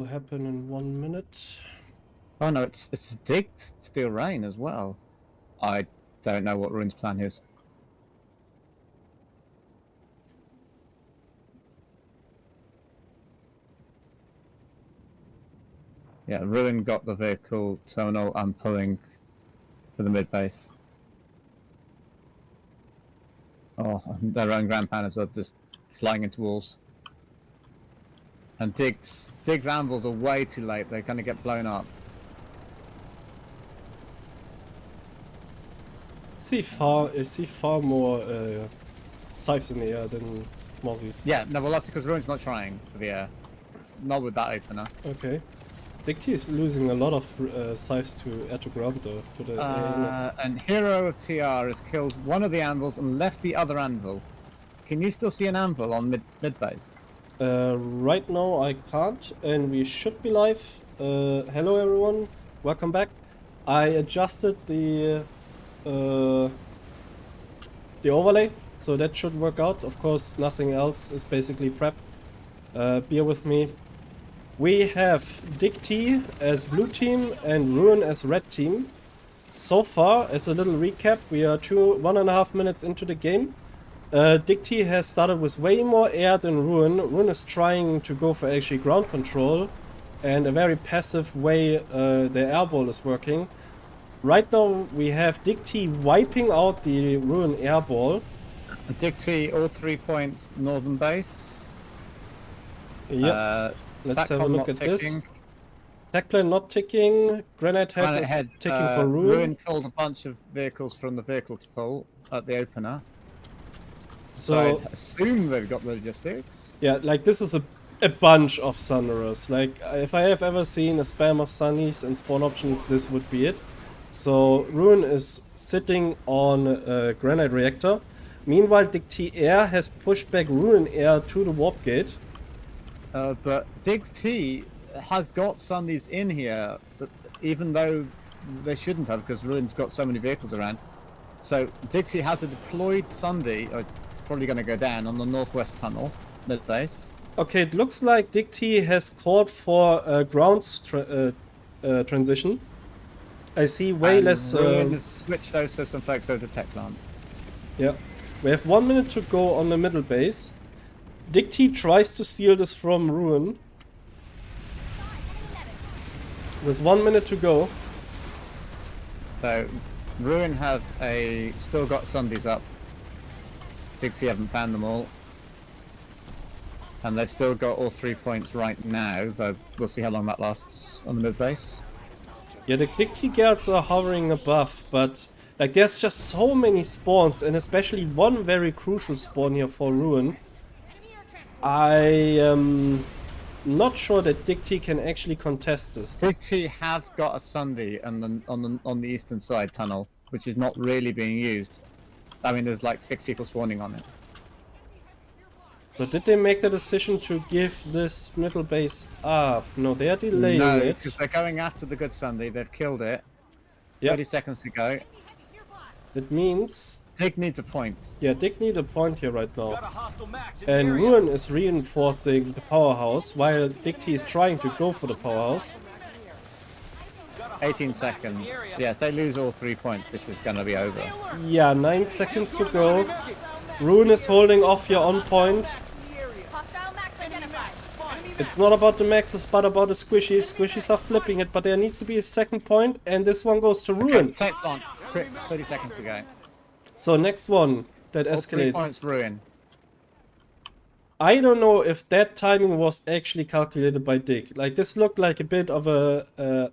Will happen in 1 minute. Oh no, it's DIGT Steel Rain as well. I don't know what Ruin's plan is. Yeah, Ruin got the vehicle terminal. I'm pulling for the mid base. Oh, their own Grand Panners are just flying into walls. And Dig's anvils are way too late. They're going to get blown up. I see far more scythes in the air than Mozzies. Yeah, no, well that's because Ruin's not trying for the air. Not with that opener. Okay. DIGT is losing a lot of scythes to air to ground though, to the ANS. And Hero of TR has killed one of the anvils and left the other anvil. Can you still see an anvil on mid base? Right now I can't, and we should be live. Hello everyone, welcome back. I adjusted the overlay, so that should work out. Of course, nothing else is basically prep. Bear with me. We have DIGT as blue team and Ruin as red team. So far, as a little recap, we are 1.5 minutes into the game. DIGT has started with way more air than Ruin. Ruin is trying to go for actually ground control, and a very passive way the airball is working. Right now we have DIGT wiping out the Ruin airball. DIGT all 3 points northern base. Yep. Let's have a look at this. Tech plan not ticking. Granite head is ticking for Ruin. Ruin killed a bunch of vehicles from the vehicle to pull at the opener. So I assume they've got the logistics. Yeah, like this is a bunch of Sunderers. Like if I have ever seen a spam of Sunnies and spawn options, this would be it. So Ruin is sitting on a Granite Reactor. Meanwhile, DIGT Air has pushed back Ruin Air to the warp gate. But DIGT has got Sunnies in here, but even though they shouldn't have, because Ruin's got so many vehicles around. So DIGT has a deployed Sunday, probably going to go down on the northwest tunnel, mid base. Okay, it looks like DIGT has called for a grounds transition. I see way and less. Ruin has switched also some folks over to tech plant. Yeah, we have 1 minute to go on the middle base. DIGT tries to steal this from Ruin. With 1 minute to go. So Ruin have still got Sundays up. DIGT haven't found them all. And they've still got all 3 points right now, though we'll see how long that lasts on the mid base. Yeah, the DIGT guards are hovering above, but like there's just so many spawns, and especially one very crucial spawn here for Ruin. I am not sure that DIGT can actually contest this. DIGT have got a Sunday on the eastern side tunnel, which is not really being used. I mean, there's like 6 people spawning on it. So did they make the decision to give this middle base up? No, they are delaying it. No, it. because they're going after the good Sunday. They've killed it. Yep. 30 seconds to go. That means DIG needs a point. Yeah, DIG need a point here right now. And Ruin is reinforcing the powerhouse while DIGT is trying to go for the powerhouse. 18 seconds. Yeah, if they lose all 3 points, this is gonna be over. Yeah, 9 seconds to go. Ruin is holding off here on point. It's not about the maxes, but about the squishies. Squishies are flipping it, but there needs to be a second point, and this one goes to Ruin. Okay, take on. Quick, 30 seconds to go. So next one that all escalates. 3 points Ruin. I don't know if that timing was actually calculated by DIG. Like this looked like a bit of a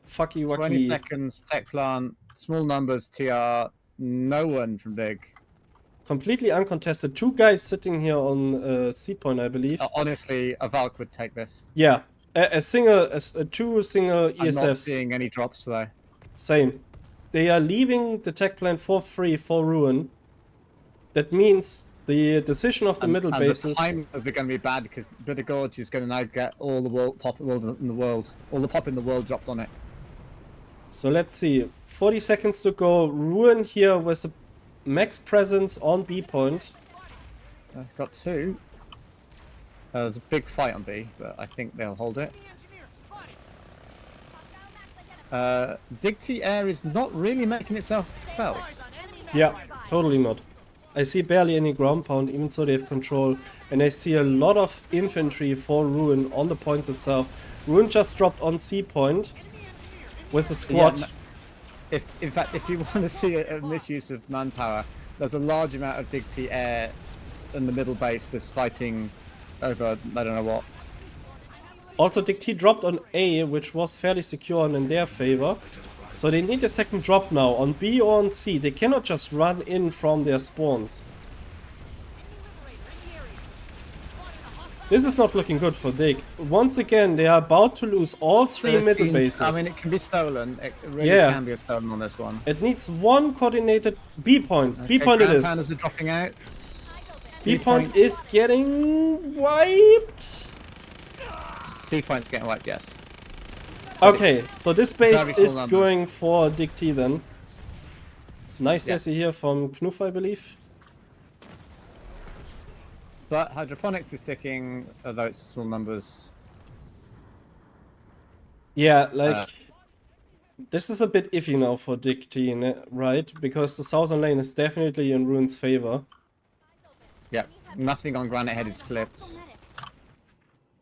fucky wucky. 20 seconds, tech plant, small numbers, TR, no one from DIG. Completely uncontested. 2 guys sitting here on C point, I believe. Honestly, a Valk would take this. Yeah, two single ESFs. I'm not seeing any drops though. Same. They are leaving the tech plant for free for Ruin. That means the decision of the middle bases. The timers are going to be bad because Bitter Gorge is going to now get all the pop in the world. All the pop in the world dropped on it. So let's see. 40 seconds to go. Ruin here with a max presence on B point. I've got 2. There's a big fight on B, but I think they'll hold it. DIGT Air is not really making itself felt. Yeah, totally not. I see barely any ground pound, even so they have control. And I see a lot of infantry for Ruin on the points itself. Ruin just dropped on C point with a squad. Yeah, in fact, if you want to see a misuse of manpower, there's a large amount of DIGT Air in the middle base that's fighting over I don't know what. Also, DIGT dropped on A, which was fairly secure and in their favor. So they need a second drop now on B or on C. They cannot just run in from their spawns. This is not looking good for Dig. Once again, they are about to lose all three middle bases. I mean, it can be stolen. It really Yeah. can be stolen on this one. It needs one coordinated B point. B point it is. Pandas are dropping out. B point is getting wiped. C point's getting wiped, yes. Okay, so this base very small is numbers. going for DIGT then. Nice Yeah. Jesse here from Knuf, I believe. But hydroponics is ticking, although it's small numbers. Yeah, like this is a bit iffy now for DIGT, right? Because the southern lane is definitely in Ruin's favor. Yeah, nothing on Granite Head is flipped.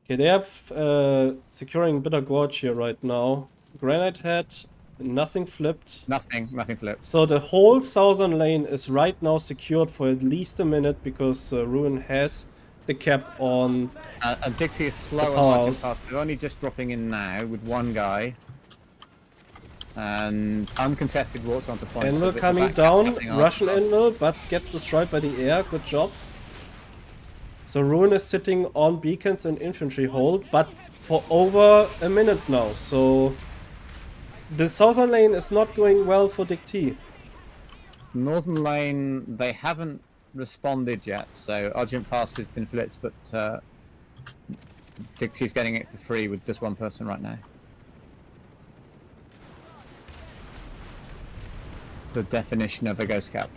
Okay, they have securing Bitter Gorge here right now. Granite Head, nothing flipped. Nothing flipped. So the whole southern lane is right now secured for at least a minute because Ruin has the cap on. And DIGT is slow The on marching powers. past. They're only just dropping in now with one guy. And uncontested walks onto point. Envil the coming back down, cap's happening Russian after us. Envil, but gets destroyed by the air. Good job. So Ruin is sitting on beacons and infantry hold, but for over a minute now. So the southern lane is not going well for DIGT. Northern lane, they haven't responded yet, so Argent Pass has been flipped, but DIGT's getting it for free with just one person right now. The definition of a ghost cap.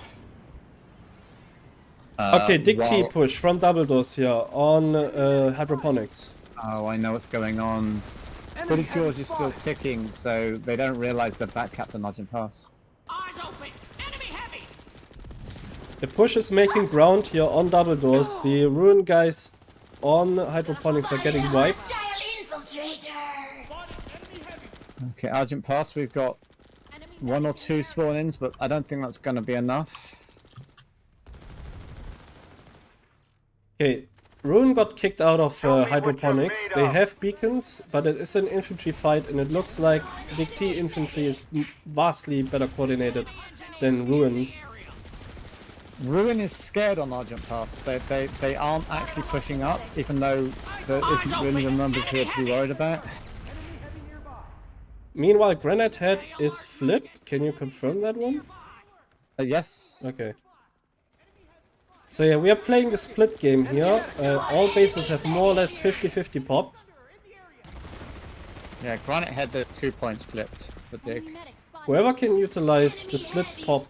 Okay, DIGT while- push from double doors here on hydroponics. Oh, I know what's going on. Pretty George is still ticking, so they don't realize they're back capped on Argent Pass. Eyes open! Enemy heavy! The push is making ground here on double doors. The Ruin guys on hydroponics are getting wiped. Okay, Argent Pass, we've got one or two spawn-ins, but I don't think that's going to be enough. Okay, Ruin got kicked out of hydroponics. They have beacons, but it is an infantry fight, and it looks like DIGT infantry is vastly better coordinated than Ruin. Ruin is scared on Argent Pass. They aren't actually pushing up, even though there isn't really the numbers here to be worried about. Meanwhile, Granite Head is flipped. Can you confirm that one? Yes. Okay. So yeah, we are playing the split game here. All bases have more or less 50-50 pop. Yeah, Granite Head, there's 2 points flipped for Dig. Whoever can utilize the split pop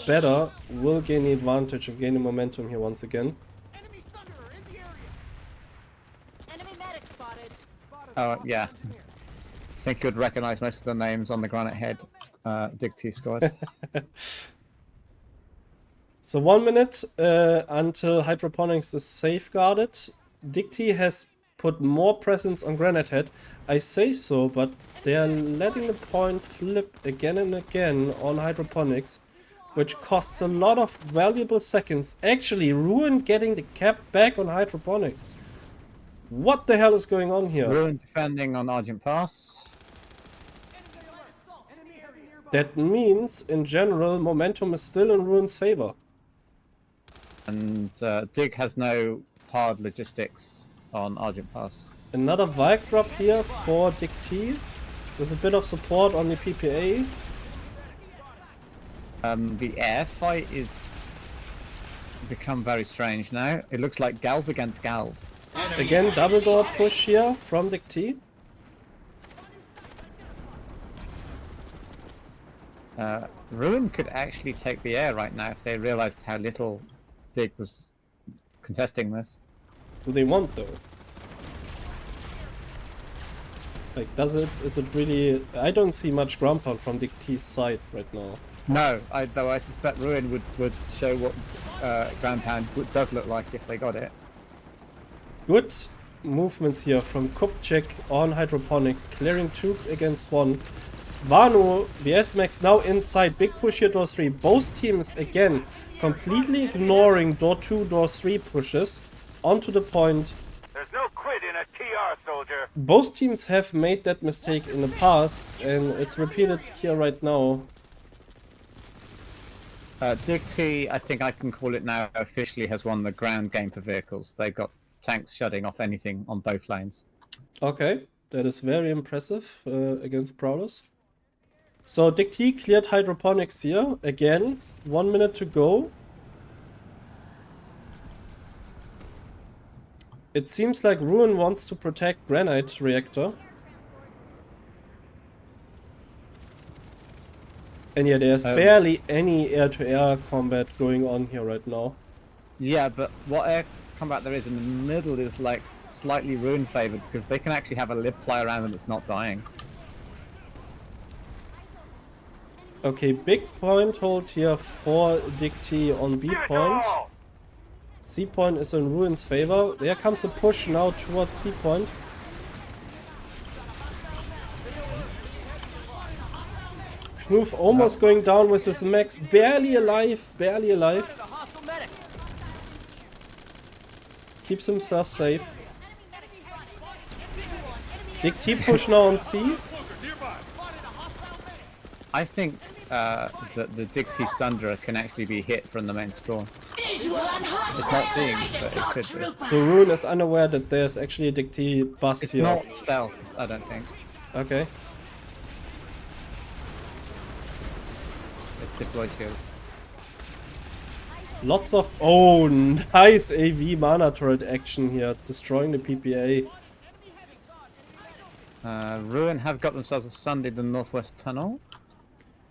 better will gain the advantage and gain the momentum here once again. Enemy Thunderer in the area! Enemy medic spotted. Oh, yeah. I think you'd recognize most of the names on the Granite Head Dig T squad. So 1 minute until hydroponics is safeguarded. DIGT has put more presence on Granite Head. I say so, but they are letting the point flip again and again on hydroponics, which costs a lot of valuable seconds. Actually, Ruin getting the cap back on hydroponics. What the hell is going on here? Ruin defending on Argent Pass. That means, in general, momentum is still in Ruin's favor. And Dig has no hard logistics on Argent Pass. Another Valk drop here for DIGT. There's a bit of support on the PPA. The air fight is become very strange now. It looks like gals against gals. Again, double door push here from DIGT. Ruin could actually take the air right now if they realized how little Dig was contesting this. Do they want though? Like, is it really... I don't see much ground pound from DIGT's side right now. No, though I suspect Ruin would show what ground pound does look like if they got it. Good movements here from Kupchik on hydroponics, clearing 2 against 1. Vano, VS Max now inside, big push here, door 3. Both teams again completely ignoring door 2, door 3 pushes onto the point. There's no quit in a TR, soldier. Both teams have made that mistake in the past, and it's repeated here right now. DIGT, I think I can call it now, officially has won the ground game for vehicles. They've got tanks shutting off anything on both lanes. Okay, that is very impressive against Prowlers. So DIGT cleared hydroponics here. Again, 1 minute to go. It seems like Ruin wants to protect Granite Reactor. And yeah, there's barely any air-to-air combat going on here right now. Yeah, but what air combat there is in the middle is like slightly Ruin favored because they can actually have a lib fly around them that's not dying. Okay, big point hold here for DIGT on B point. C point is in Ruin's favor. There comes a push now towards C point. Knoof almost going down with his max, barely alive, barely alive. Keeps himself safe. DIGT push now on C. I think that the DIGT Sundra can actually be hit from the main spawn. It's not seeing, but it could be. So Ruin is unaware that there's actually a DIGT bus It's here. not stealth, I don't think. Okay. It's deploy shield. Lots of... Oh, nice AV mana turret action here, destroying the PPA. Ruin have got themselves a Sunday the Northwest Tunnel.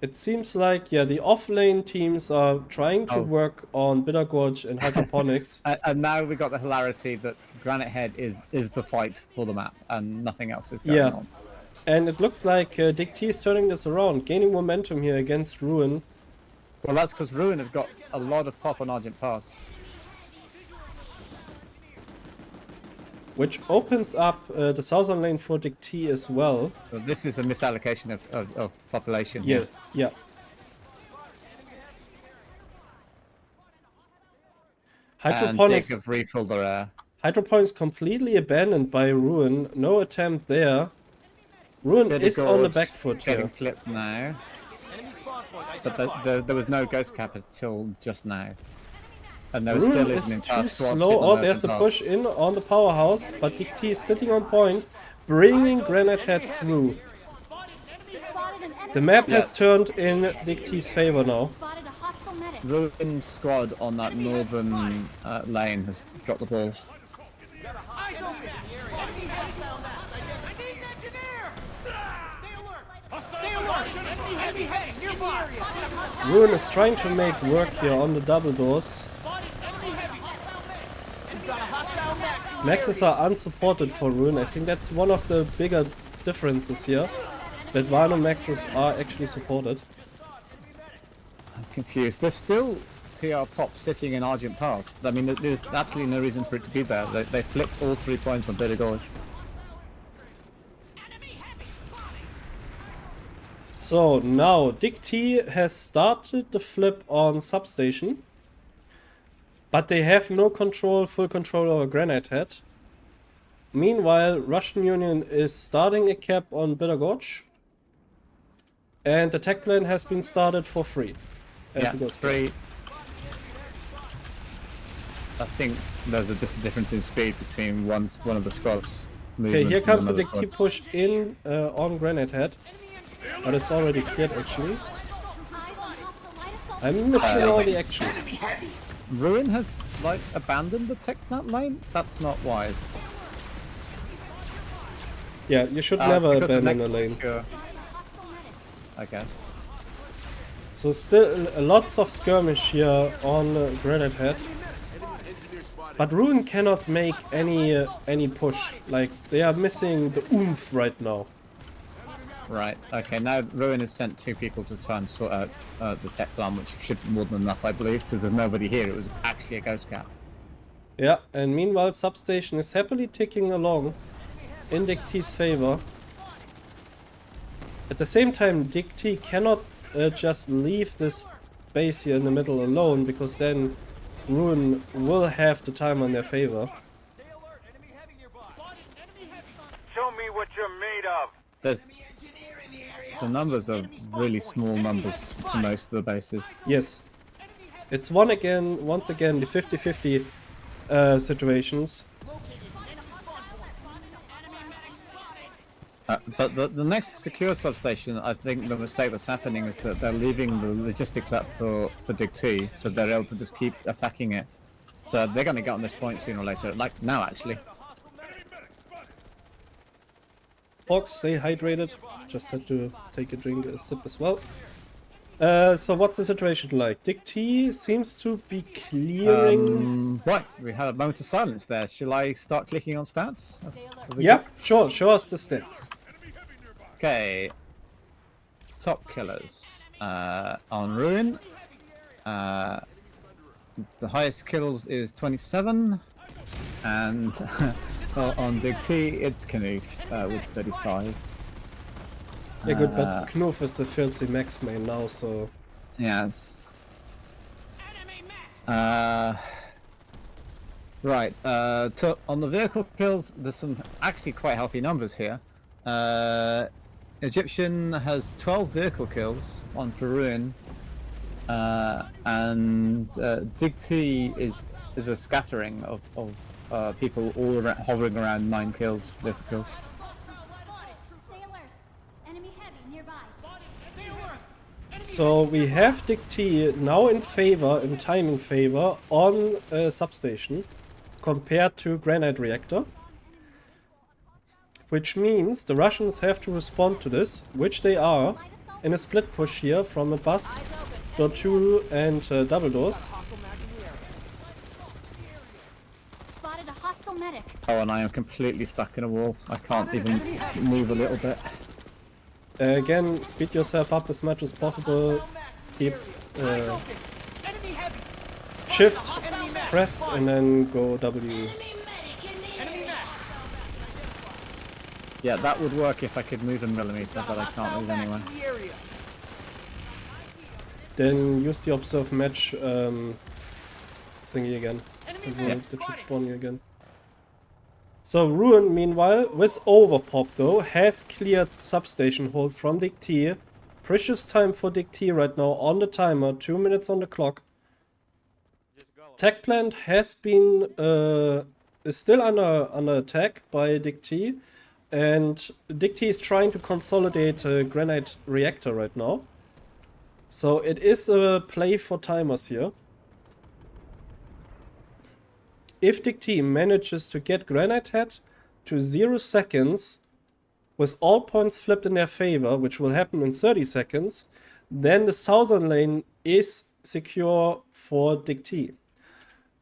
It seems like, yeah, the off-lane teams are trying to work on Bitter Gorge and Hydroponics. And now we got the hilarity that Granite Head is the fight for the map, and nothing else is going on. And it looks like DIGT is turning this around, gaining momentum here against Ruin. Well, that's because Ruin have got a lot of pop on Argent Pass. Which opens up the southern lane for DIGT as well. So this is a misallocation of population. Yeah, yeah. Hydroponics have refilled their air. Hydroponics completely abandoned by Ruin. No attempt there. Ruin is on the back foot getting here. flipped now. But there was no ghost cap until just now. And there Ruin still is isn't too slow. Oh, there's the push in on the powerhouse, but DIGT is sitting on point, bringing Granite Head through. The map has turned in DIGT's favor now. Ruin's squad on that northern lane has dropped the ball. Ruin is trying to make work here on the double doors. Maxes are unsupported for Ruin. I think that's one of the bigger differences here. That Vano Maxes are actually supported. I'm confused. There's still TR Pop sitting in Argent Pass. I mean, there's absolutely no reason for it to be there. They flipped all 3 points on Bitter Gorge. So now DIGT has started the flip on Substation. But they have no control, full control over Granite Head. Meanwhile, Russian Union is starting a cap on Bitter Gorge. And the tech plan has been started for free. As it goes free. I think there's just a difference in speed between one of the squads. Okay, here comes the DIGT push in on Granite Head. But it's already cleared actually. I'm missing all the action. Ruin has like abandoned the tech plant lane? That's not wise. Yeah, you should never abandon a lane. Sure. Okay. So still lots of skirmish here on Granite Head. But Ruin cannot make any push. Like, they are missing the oomph right now. Right. Okay. Now Ruin has sent 2 people to try and sort out the tech plan, which should be more than enough, I believe, because there's nobody here. It was actually a ghost cap. Yeah, and meanwhile Substation is happily ticking along in DIGT's favor. At the same time, DIGT cannot just leave this base here in the middle alone, because then Ruin will have the time on their favor. Show me what you're made of. There's the numbers are really small numbers to most of the bases. Yes. It's once again the 50-50 situations. But the next secure substation, I think the mistake that's happening is that they're leaving the logistics up for DIGT, so they're able to just keep attacking it. So they're going to get on this point sooner or later, like now actually. Fox, stay hydrated. Just had to take a sip as well. So what's the situation like? DIGT seems to be clearing... Right, we had a moment of silence there. Shall I start clicking on stats? Yeah, sure, show us the stats. Okay. Top killers. On Ruin. The highest kills is 27. And on DIGT, it's Knuth with 35. Yeah, good, but Knuth is the filthy max main now, so... Yes. Right, on the vehicle kills, there's some actually quite healthy numbers here. Egyptian has 12 vehicle kills on for Ruin, and DIGT is a scattering of people all around, hovering around 9 kills, vehicle kills. So we have DIGT now in favor, in timing favor, on Substation compared to Granite Reactor. Which means the Russians have to respond to this, which they are, in a split push here from a bus, door 2 and double doors. Oh, and I am completely stuck in a wall. I can't even move a little bit. Again, speed yourself up as much as possible. Keep shift pressed and then go W. Yeah, that would work if I could move a millimeter, but I can't move anywhere. Then use the observe match thingy again. It should spawn you again. So Ruin, meanwhile, with overpop though, has cleared Substation hold from DIGT. Precious time for DIGT right now on the timer, 2 minutes on the clock. Tech plant has been is still under attack by DIGT, and DIGT is trying to consolidate Granite Reactor right now. So it is a play for timers here. If DIGT manages to get Granite Head to 0 seconds, with all points flipped in their favor, which will happen in 30 seconds, then the southern lane is secure for DIGT.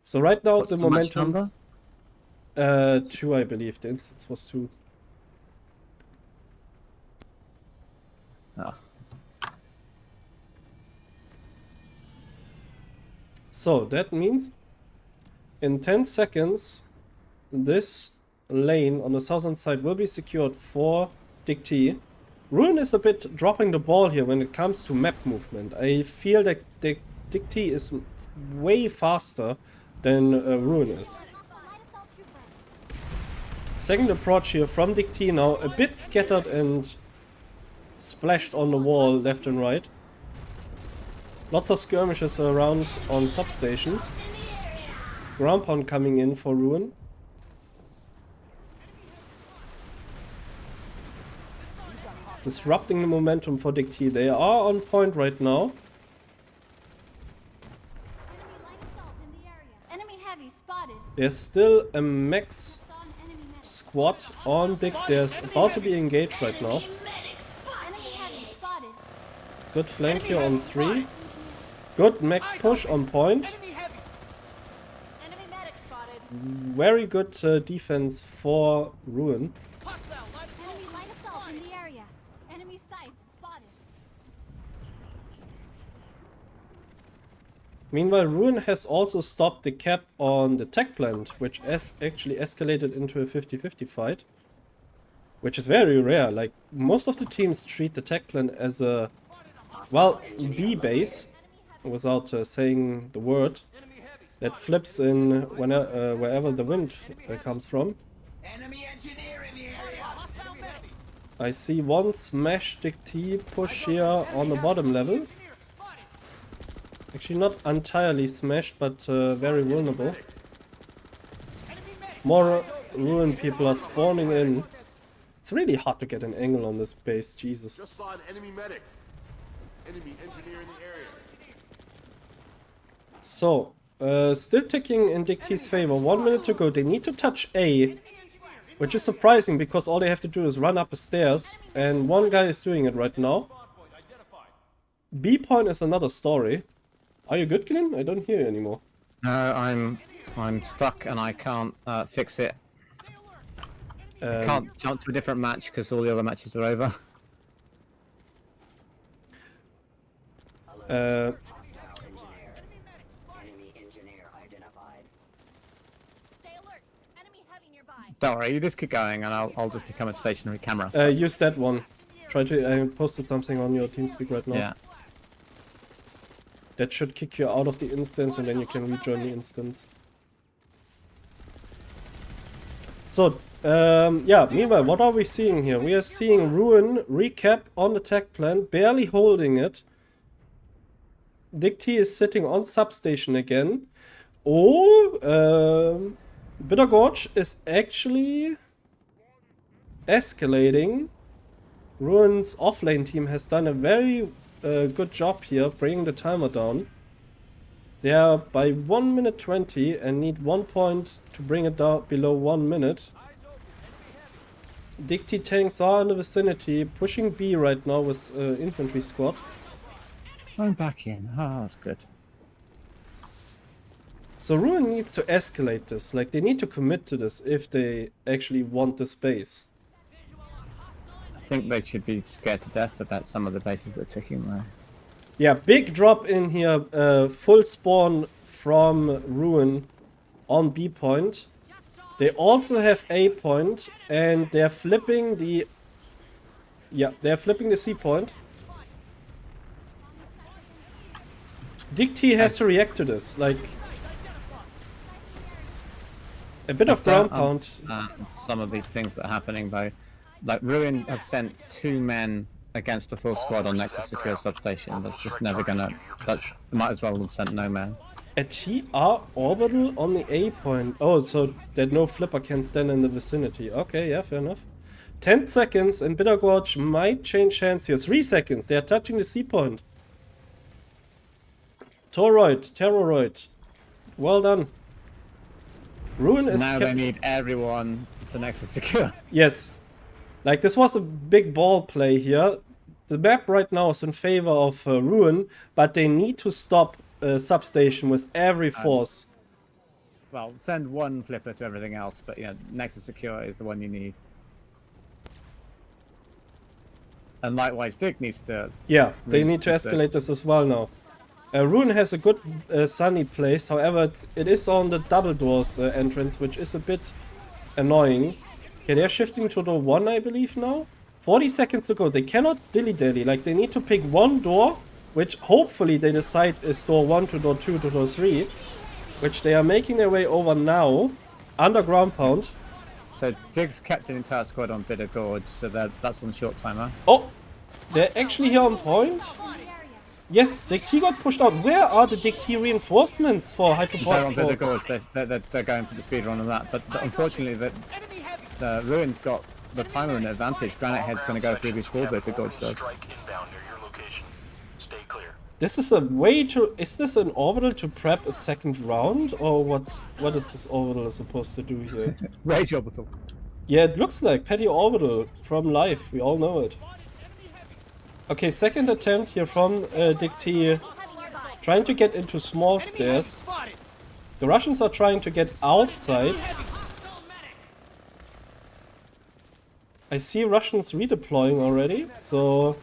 So right now What's the momentum... 2, I believe. The instance was 2. Oh. So that means in 10 seconds this lane on the southern side will be secured for DIGT. Ruin is a bit dropping the ball here when it comes to map movement. I feel that DIGT is way faster than Ruin is. Second approach here from DIGT now, a bit scattered and splashed on the wall left and right. Lots of skirmishes around on Substation. Ground pound coming in for Ruin. Disrupting the momentum for DIGT. They are on point right now. There's still a max squad on Dix. There's about to be engaged right now. Good flank here on 3. Good max push on point. very good defense for Ruin. Enemy light assault in the area. Enemy sight spotted. Meanwhile, Ruin has also stopped the cap on the tech plant, which has actually escalated into a 50-50 fight. Which is very rare. Like, most of the teams treat the tech plant as a, well, B base, without saying the word, that flips in wherever the wind comes from. Enemy engineer in the area. I see one smash DIGT push here on the bottom level. Actually not entirely smashed, but very vulnerable. More Ruin people are spawning in. It's really hard to get an angle on this base, Jesus. Just saw an enemy medic. Enemy engineer in the area. So, still ticking in DIGT's favor. 1 minute to go. They need to touch A, which is surprising because all they have to do is run up the stairs, and one guy is doing it right now. B point is another story. Are you good, Glenn? I don't hear you anymore. No, I'm stuck and I can't fix it. I can't jump to a different match because all the other matches are over. Enemy engineer identified. Stay alert. Enemy heavy nearby. Don't worry, you just keep going and I'll just become a stationary camera. Use that one. Try to. I posted something on your TeamSpeak right now. Yeah. That should kick you out of the instance, and then you can rejoin the instance. So, yeah, meanwhile, what are we seeing here? We are seeing Ruin recap on the tech plant, barely holding it. DIGT is sitting on substation again. Oh, Bitter Gorge is actually escalating. Ruin's offlane team has done a very good job here, bringing the timer down. They are by 1 minute 20 and need 1 point to bring it down below 1 minute. DIGT tanks are in the vicinity, pushing B right now with infantry squad. I'm back in. Ah, that's good. So Ruin needs to escalate this, like they need to commit to this if they actually want this base. I think they should be scared to death about some of the bases that are ticking there. Yeah, big drop in here, full spawn from Ruin on B point. They also have A point, and they're flipping the... Yeah, they're flipping the C point. DIGT has to react to this, like... A bit of ground pound. Some of these things that are happening though. Like Ruin have sent 2 men against a full squad on Nexus Secure Substation. That's just never gonna... That's... Might as well have sent no man. A TR orbital on the A point. Oh, so that no flipper can stand in the vicinity. Okay, yeah, fair enough. 10 seconds and Bitter Gorge might change hands here. 3 seconds. They are touching the C point. Terroroid. Well done. Ruin is... Now they need everyone to Nexus Secure. Yes. Like, this was a big ball play here. The map right now is in favor of Ruin, but they need to stop Substation with every force. Well, send 1 flipper to everything else, but yeah, Nexus Secure is the one you need. And likewise, Dick needs to... Yeah, they need to escalate this as well now. Ruin has a good sunny place, however it is on the double doors entrance, which is a bit annoying. Okay, they're shifting to door 1, I believe now. 40 seconds to go. They cannot dilly-dally. Like, they need to pick one door, which hopefully they decide is door 1 to door 2 to door 3, which they are making their way over now. Underground pound. So Diggs kept an entire squad on Bitter Gorge, so that's on short timer. Oh, they're actually here on point. Yes, DIGT got pushed out. Where are the DIGT reinforcements for Hydroport? They're on Bitter Gorge. They're going for the speedrun on that, but unfortunately, the Ruin's got the timer and advantage. Granite Head's going to go through before Bitter Gorge does. This is a way to... Is this an orbital to prep a second round? Or what is this orbital supposed to do here? Rage Orbital. Yeah, it looks like Petty Orbital from life. We all know it. Okay, second attempt here from DIGT. Trying to get into small stairs. The Russians are trying to get outside. I see Russians redeploying already, so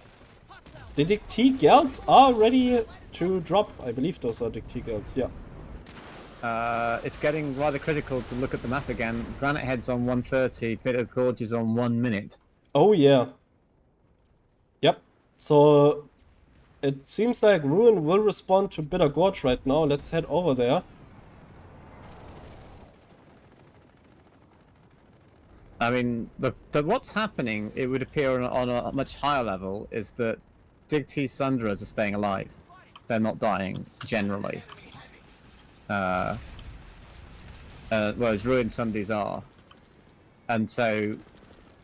the DIGT gals are ready to drop. I believe those are DIGT gals, yeah. It's getting rather critical to look at the map again. Granite Head's on 1:30, Bitter Gorge is on 1 minute. Oh yeah. Yep. So it seems like Ruin will respond to Bitter Gorge right now. Let's head over there. I mean, what's happening, it would appear on a much higher level, is that DIGT Sunderers are staying alive. They're not dying, generally. Whereas Ruined Sundays are. And so,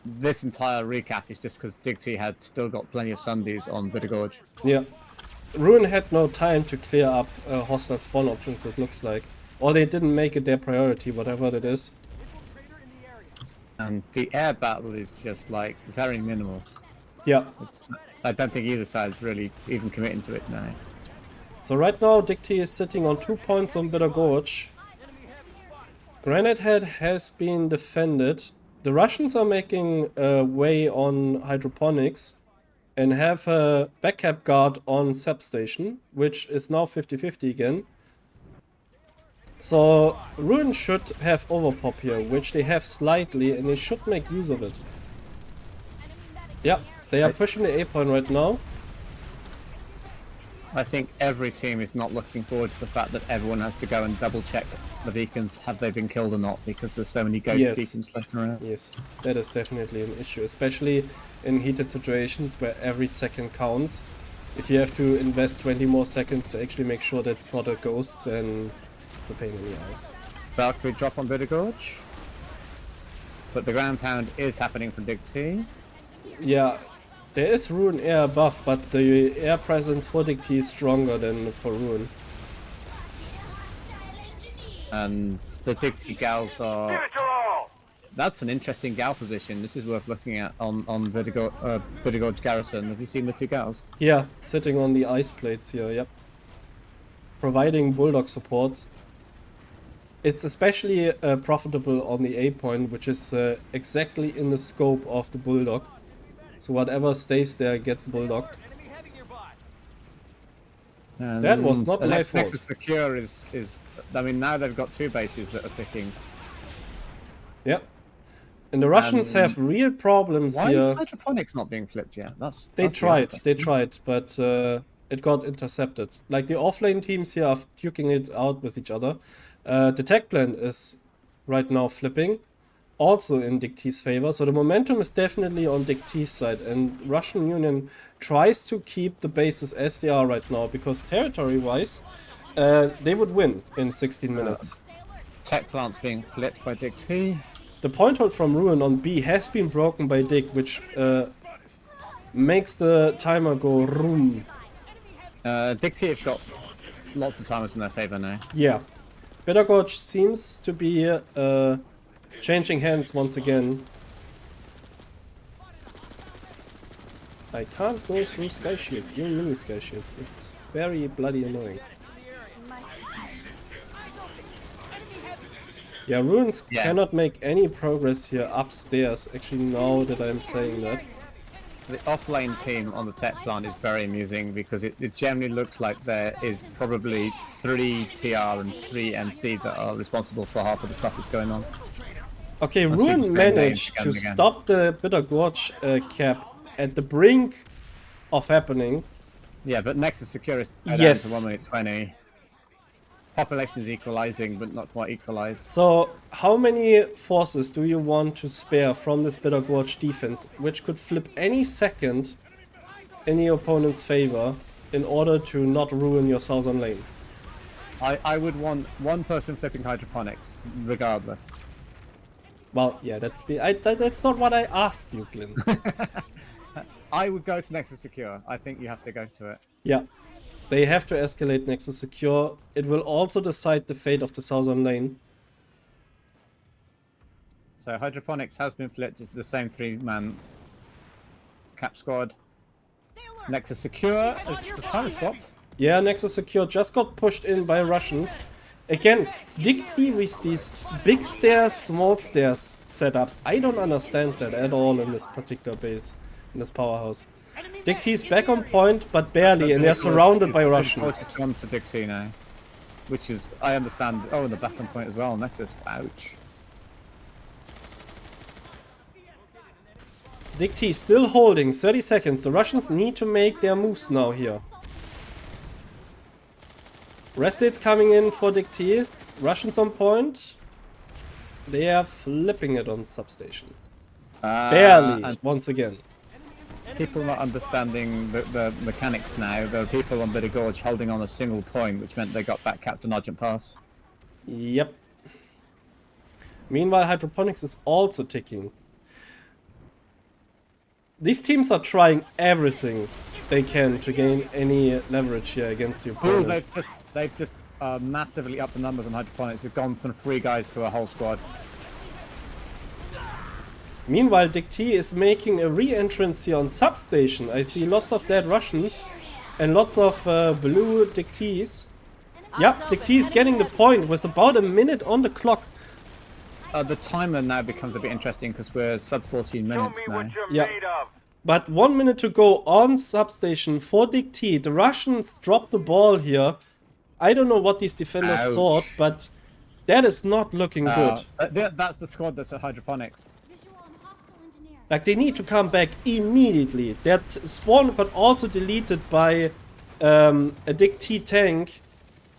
this entire recap is just because DIGT had still got plenty of Sundays on Bitter Gorge. Yeah. Ruin had no time to clear up hostile spawn options, it looks like. Or they didn't make it their priority, whatever that is. And the air battle is just, like, very minimal. Yeah. I don't think either side's really even committing to it now. So right now, DIGT is sitting on 2 points on Bitter Gorge. Granite Head has been defended. The Russians are making way on Hydroponics and have a backup guard on Sap Station, which is now 50-50 again. So Ruin should have overpop here, which they have slightly, and they should make use of it. Yeah, they are pushing the A point right now. I think every team is not looking forward to the fact that everyone has to go and double check the beacons, have they been killed or not, because there's so many ghost beacons floating around. Yes, that is definitely an issue, especially in heated situations where every second counts. If you have to invest 20 more seconds to actually make sure that's not a ghost, then it's a pain in the ass. Valkyrie drop on Bitter Gorge. But the ground pound is happening for DIGT. Yeah, there is Ruin air above, but the air presence for DIGT is stronger than for Ruin. And the DIGT gals are... That's an interesting gal position. This is worth looking at on Bitter Gorge Garrison. Have you seen the two gals? Yeah, sitting on the ice plates here, yep. Providing Bulldog support. It's especially profitable on the A point, which is exactly in the scope of the Bulldog. So whatever stays there gets Bulldogged. That was not my fault. Nexus Secure is... I mean, now they've got two bases that are ticking. Yep. And the Russians have real problems why here. Why is Hydroponics not being flipped yet? They tried, but it got intercepted. Like, the offlane teams here are duking it out with each other. The tech plant is right now flipping, also in DIGT's favor. So the momentum is definitely on DIGT's side, and Russian Union tries to keep the bases as they are right now, because territory-wise, they would win in 16 minutes. Tech plant's being flipped by DIGT. The point hold from Ruin on B has been broken by Dig, which makes the timer go room. DIGT have got lots of timers in their favor now. Yeah. Bitter Gorge seems to be changing hands once again. I can't go through sky shields, even mini sky shields. It's very bloody annoying. Yeah, Ruins cannot make any progress here upstairs, actually, now that I'm saying that. The offlane team on the tech plant is very amusing because it generally looks like there is probably 3 TR and 3 NC that are responsible for half of the stuff that's going on. Okay, Ruin managed to stop the Bitter Gorge cap at the brink of happening. Yeah, but Nexus Secure is down to 1 minute 20. Population is equalizing, but not quite equalized. So, how many forces do you want to spare from this Bitter Gorge defense, which could flip any second in the opponent's favor in order to not ruin your southern lane? I would want one person flipping Hydroponics, regardless. Well, yeah, that's not what I asked you, Glyn. I would go to Nexus Secure. I think you have to go to it. Yeah. They have to escalate Nexus Secure. It will also decide the fate of the southern lane. So Hydroponics has been flipped to the same 3-man cap squad. Nexus Secure, as the timer stopped. Yeah, Nexus Secure just got pushed in by Russians. Again, DIGT with these big stairs, small stairs setups. I don't understand that at all in this particular base, in this powerhouse. DIGT is back on point, but barely, and they're surrounded by Russians. It's gone to DIGT now, which is, I understand. Oh, and the back on point as well. Nexus, ouch. DIGT still holding, 30 seconds. The Russians need to make their moves now here. Restate's coming in for DIGT. Russians on point. They are flipping it on substation. Barely, And once again. people not understanding the mechanics now. There are people on Bitter Gorge holding on a single point, which meant they got back Captain Argent Pass. Yep. Meanwhile, Hydroponics is also ticking. These teams are trying everything they can to gain any leverage here against the Oh, opponent. they've just massively upped the numbers on Hydroponics. They've gone from 3 guys to a whole squad. Meanwhile, DIGT is making a re-entrance here on substation. I see lots of dead Russians and lots of blue DIGTs. Yep, DIGT is getting the point with about a minute on the clock. The timer now becomes a bit interesting because we're sub 14 Show minutes me now. what you're Yeah. made of. But 1 minute to go on substation for DIGT. The Russians dropped the ball here. I don't know what these defenders Ouch. thought, but that is not looking good. That's the squad that's at Hydroponics. Visual on hostile engineer. Like, they need to come back immediately. That spawn got also deleted by a DIGT tank.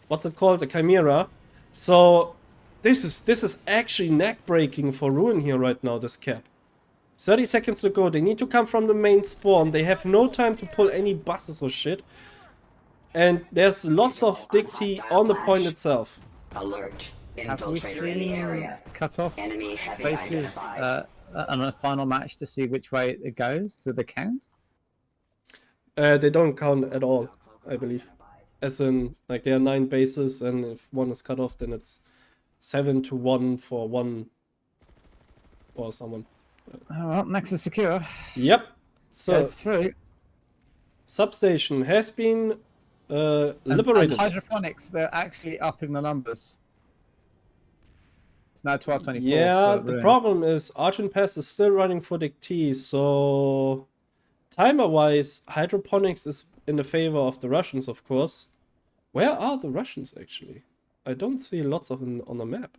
What's it called? A Chimera. So this is actually neck breaking for Ruin here right now, this cap. 30 seconds to go. They need to come from the main spawn. They have no time to pull any buses or shit. And there's lots of DIGT on the point itself. Alert. Have we Infiltrator in the seen area. cut-off Enemy heavy places identified. on a final match to see which way it goes to the count? They don't count at all, I believe. As in, like, there are 9 bases, and if one is cut off, then it's 7-1 for one or someone. Well, Nexus secure. Yep. So It's through. substation has been And liberated. Hydroponics, they're actually upping the numbers. It's now 12:24. Yeah, for the Ruin. problem is Argent Pass is still running for DIGT, so timer-wise, Hydroponics is in the favor of the Russians, of course. Where are the Russians, actually? I don't see lots of them on the map.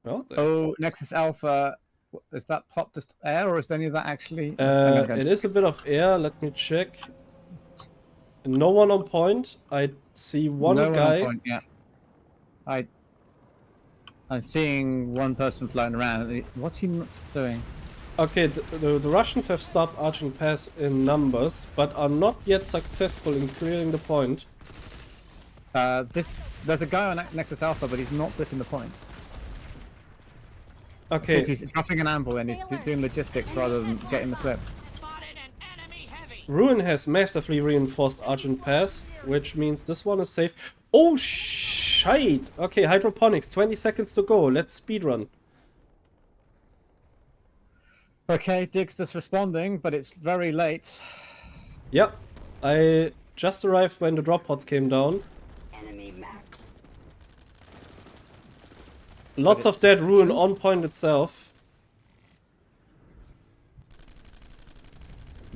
Where are they? Oh, Nexus Alpha. Is that pop just air, or is any of that actually? It is a bit of air. Let me check. No one on point. I see one No guy. on point, yeah. I'm seeing one person floating around. What's he doing? Okay, the Russians have stopped Argent Pass in numbers, but are not yet successful in clearing the point. There's a guy on Nexus Alpha, but he's not flipping the point. Okay, Because he's dropping an amble and he's doing logistics rather than getting the flip. Spotted an enemy heavy. Ruin has massively reinforced Argent Pass, which means this one is safe. Oh, shite! Okay, Hydroponics, 20 seconds to go. Let's speedrun. Okay, Diggs is responding, but it's very late. Yep, I just arrived when the drop pods came down. Enemy max. Lots of dead Ruin on point itself.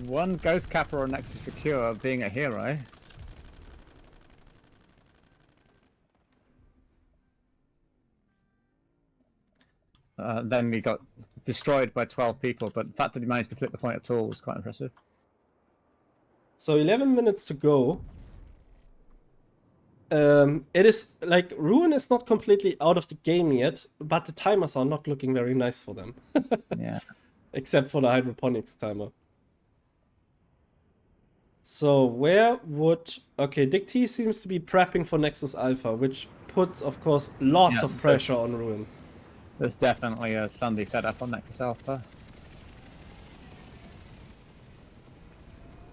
One Ghost Capper on Nexus Secure being a hero. Then he got destroyed by 12 people, but the fact that he managed to flip the point at all was quite impressive. So 11 minutes to go. It is like Ruin is not completely out of the game yet, but the timers are not looking very nice for them. Yeah. Except for the Hydroponics timer. So where would... Okay, DIGT seems to be prepping for Nexus Alpha, which puts, of course, lots Yeah, of pressure on Ruin. There's definitely a Sunday setup on Nexus Alpha.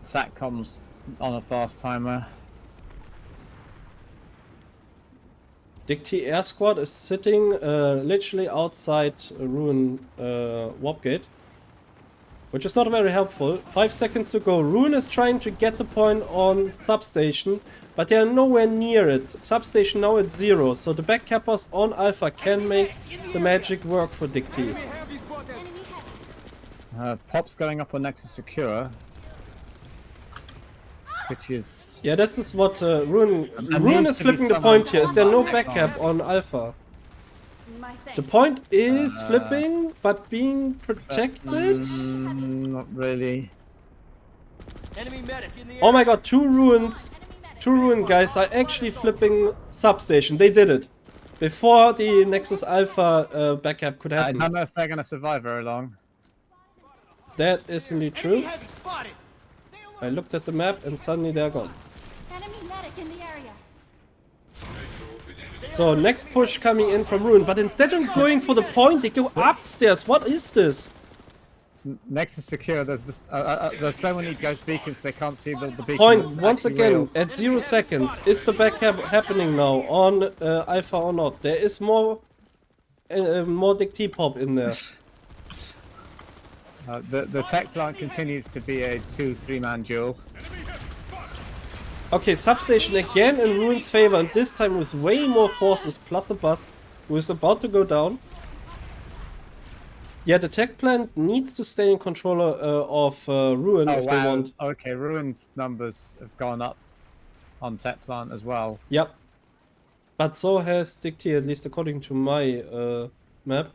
Satcom's on a fast timer. DIGT Air Squad is sitting literally outside Ruin Warp Gate, which is not very helpful. 5 seconds to go. Ruin is trying to get the point on substation, but they are nowhere near it. Substation now at 0, so the backcappers on Alpha can make the magic work for DIGT. Pop's going up on Nexus Secure, which is... Yeah, this is what Ruin needs is to be flipping the someone point here. Is there no on back backcap on Alpha? My The thanks. point is flipping, but being protected. Not really. Oh my god, two Ruin guys are actually flipping substation. They did it before the Nexus Alpha backup could I happen. don't know if they're going to survive very long. That is indeed true. I looked at the map and suddenly they're gone. Enemy medic in the area. So next push coming in from Ruin, but instead of going for the point, they go upstairs. What is this? Nexus Secure, there's so many ghost beacons they can't see the beacon. Point that's once actually again real. at 0 seconds. Is the backup happening now on Alpha or not? There is more DIGT pop in there. The tech plant continues to be a 2-3 man duel. Okay, substation again in Ruin's favor, and this time with way more forces plus a bus who is about to go down. Yeah, the tech plant needs to stay in control of Ruin if they want. Okay, Ruin's numbers have gone up on tech plant as well. Yep. But so has DIGT, at least according to my map.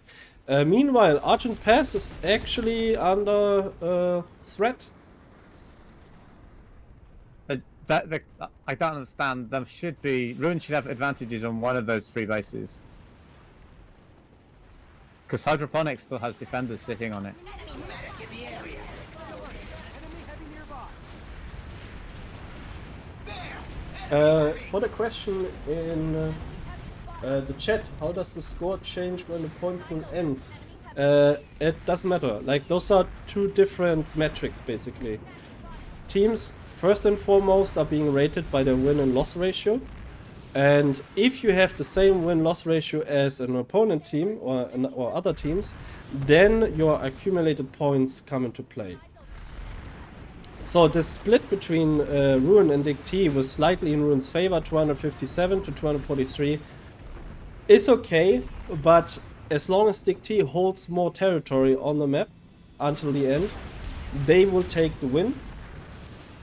Meanwhile, Argent Pass is actually under threat. I don't understand. There should be Ruin should have advantages on one of those 3 bases. Because Hydroponics still has defenders sitting on it. For the question in the chat, how does the score change when the point pool ends? It doesn't matter. Like, those are 2 different metrics basically. Teams first and foremost are being rated by their win and loss ratio, and if you have the same win-loss ratio as an opponent team or other teams, then your accumulated points come into play. So the split between Ruin and DIGT was slightly in Ruin's favor, 257 to 243, is okay, but as long as DIGT holds more territory on the map until the end, they will take the win.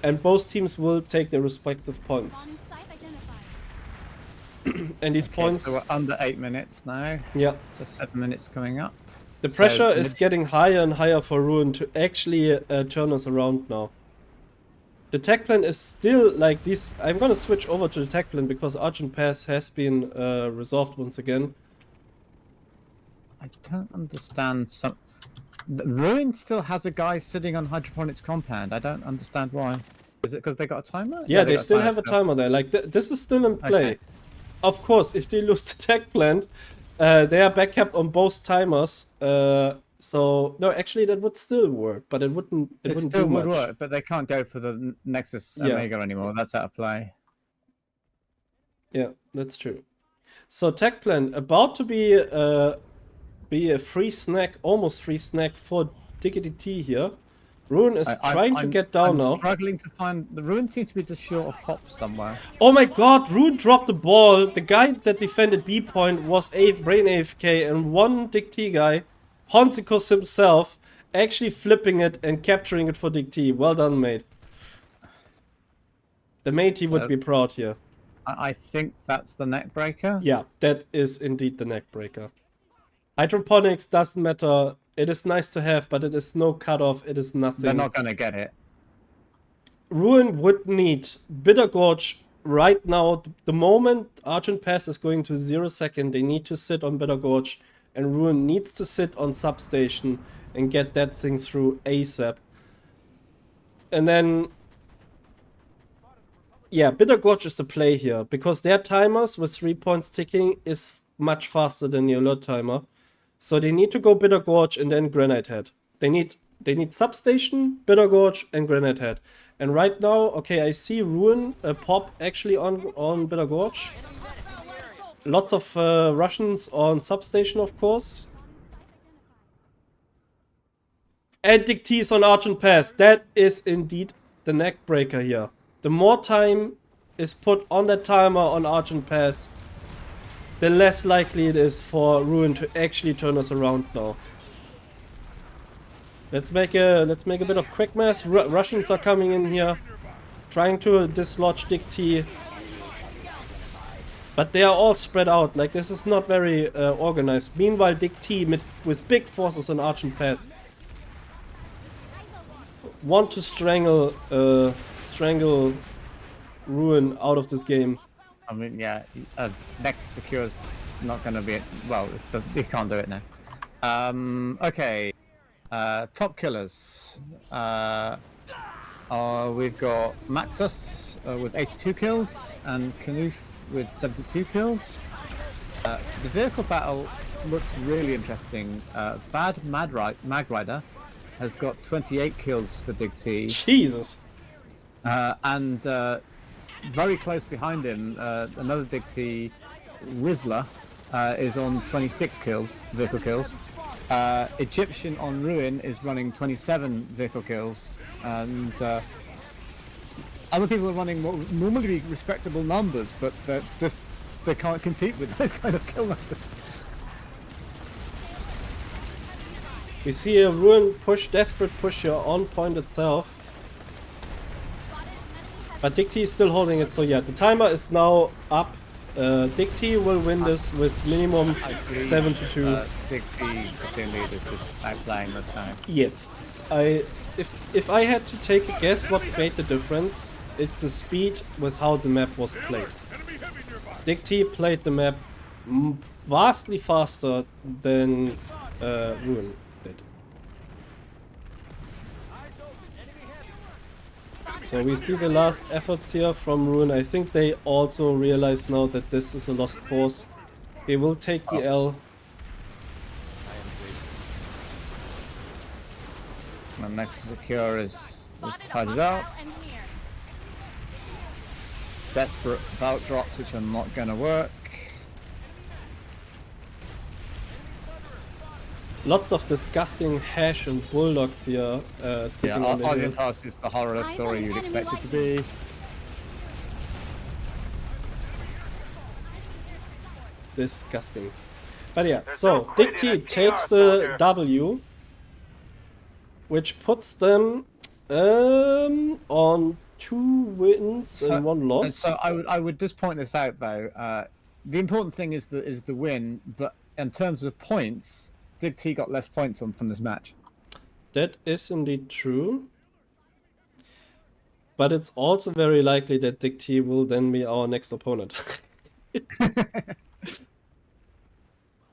And both teams will take their respective points. On site identified. And these points... So we're under 8 minutes now. Yeah. So 7 minutes coming up. The pressure is getting higher and higher for Ruin to actually turn us around now. The tech plan is still like this. I'm gonna switch over to the tech plan because Argent Pass has been resolved once again. I don't understand some... Ruin still has a guy sitting on Hydroponics compound. I don't understand why. Is it because they got a timer? Yeah, they got still have a timer there. Like, this is still in play. Okay. Of course, if they lose the tech plant, they are backcapped on both timers. So, no, actually that would still work, but it wouldn't It do still would much. work, but they can't go for the Nexus Yeah. Omega anymore. That's out of play. Yeah, that's true. So tech plan about to be a free snack, almost free snack for DIGT here. Ruin is trying to get down I'm now. Struggling to find the Ruin seems to be just short of pop somewhere. Oh my god, Ruin dropped the ball. The guy that defended B point was brain AFK, and one DIGT guy, Honsikos himself, actually flipping it and capturing it for DIGT. Well done, mate. The matey would be proud here. I think that's the neck breaker. Yeah, that is indeed the neck breaker. Hydroponics doesn't matter. It is nice to have, but it is no cutoff. It is nothing. They're not going to get it. Ruin would need Bitter Gorge right now. The moment Argent Pass is going to 0 second, they need to sit on Bitter Gorge, and Ruin needs to sit on Substation and get that thing through ASAP. And then, yeah, Bitter Gorge is the play here, because their timers with 3 points ticking is much faster than the alert timer. So they need to go Bitter Gorge and then Granite Head. They need Substation, Bitter Gorge, and Granite Head. And right now, okay, I see Ruin pop actually on Bitter Gorge. Lots of Russians on Substation, of course. And DIGT is on Argent Pass. That is indeed the neck breaker here. The more time is put on that timer on Argent Pass, the less likely it is for Ruin to actually turn us around now. Let's make a bit of quick math. Russians are coming in here, trying to dislodge DIGT. But they are all spread out. Like, this is not very organized. Meanwhile, DIGT with big forces on Argent Pass want to strangle Ruin out of this game. I mean, yeah, Nexus Secure is not going to be... Well, you can't do it now. Okay. Top killers. We've got Maxus with 82 kills and Knuth with 72 kills. The vehicle battle looks really interesting. Bad Mag Rider has got 28 kills for DIGT. Jesus. And very close behind him, another DIGT, Rizzler, is on 26 kills, vehicle kills. Egyptian on Ruin is running 27 vehicle kills, and other people are running what would normally be respectable numbers, but they can't compete with those kind of kill numbers. We see a Ruin push, desperate push here on point itself. But DIGT is still holding it, so yeah, the timer is now up. DIGT will win this with minimum 7-2. DIGT team lead is just outplaying this time. Yes. If I had to take a guess what made the difference, it's the speed with how the map was played. DIGT played the map vastly faster than Ruin did. So we see the last efforts here from Ruin. I think they also realize now that this is a lost cause. They will take the L. And Nexus Secure is tidied up. Desperate bout drops, which are not going to work. Lots of disgusting hash and bulldogs here sitting on the hill. Argent Pass is the horror story you'd expect it to be. Disgusting. But yeah, so DIGT takes the W, which puts them on 2 wins and 1 loss. So I would just point this out though. The important thing is the win, but in terms of points, DIGT got less points from this match. That is indeed true. But it's also very likely that DIGT will then be our next opponent.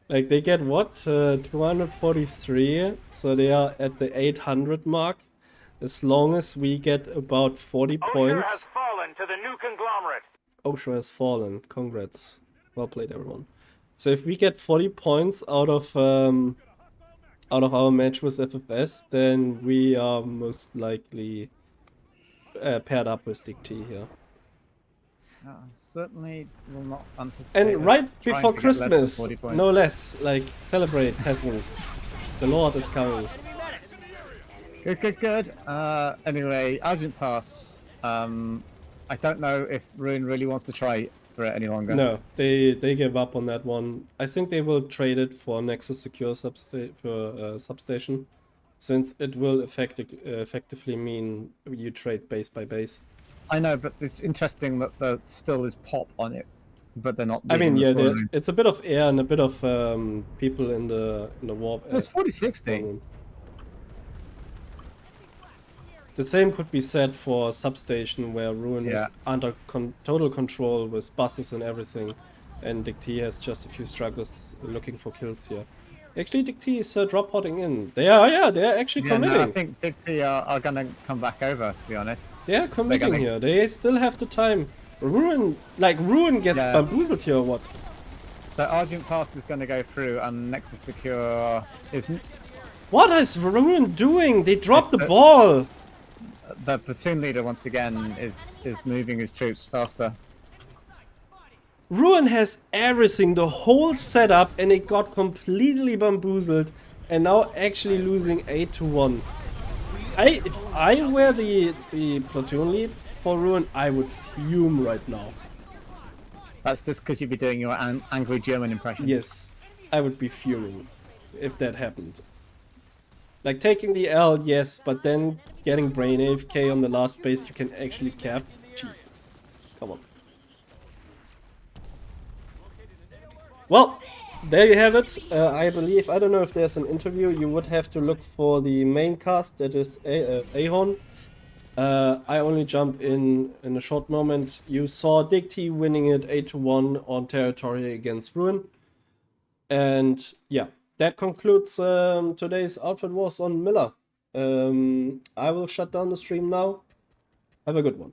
Like, they get what? 243, so they are at the 800 mark. As long as we get about 40 points. Osher has fallen to the new conglomerate. Osher has fallen. Congrats. Well played, everyone. So if we get 40 points out of our match with FFS, then we are most likely paired up with DIGT here. Certainly will not anticipate. And right before Christmas, no less, like, celebrate, peasants. The Lord is coming. Good. Anyway, Argent Pass. I don't know if Ruin really wants to try for it any longer. No, they give up on that one. I think they will trade it for Nexus Secure substation, since it will effectively mean you trade base by base. I know, but it's interesting that there still is pop on it, but they're not. I mean, yeah, it's a bit of air and a bit of people in the warp. It's 40-60. The same could be said for substation, where Ruin is under total control with buses and everything, and DIGT has just a few stragglers looking for kills here. Actually, DIGT is drop potting in. They are actually committing. No, I think DIGT are gonna come back over, to be honest. They are committing here. They still have the time. Ruin gets bamboozled here or what? So Argent Pass is gonna go through, and Nexus Secure isn't. What is Ruin doing? They dropped the ball. The platoon leader once again is moving his troops faster. Ruin has everything, the whole setup, and it got completely bamboozled and now actually losing 8-1. If I were the platoon lead for Ruin, I would fume right now. That's just because you'd be doing your angry German impression. Yes, I would be fuming if that happened. Like taking the L, yes, but then getting brain AFK on the last base you can actually cap. Jesus, come on. Well, there you have it. I believe, I don't know if there's an interview, you would have to look for the main cast, that is Ahon. I only jump in a short moment. You saw DIGT winning it 8-1 on territory against Ruin. And yeah, that concludes today's Outfit Wars on Miller. I will shut down the stream now. Have a good one.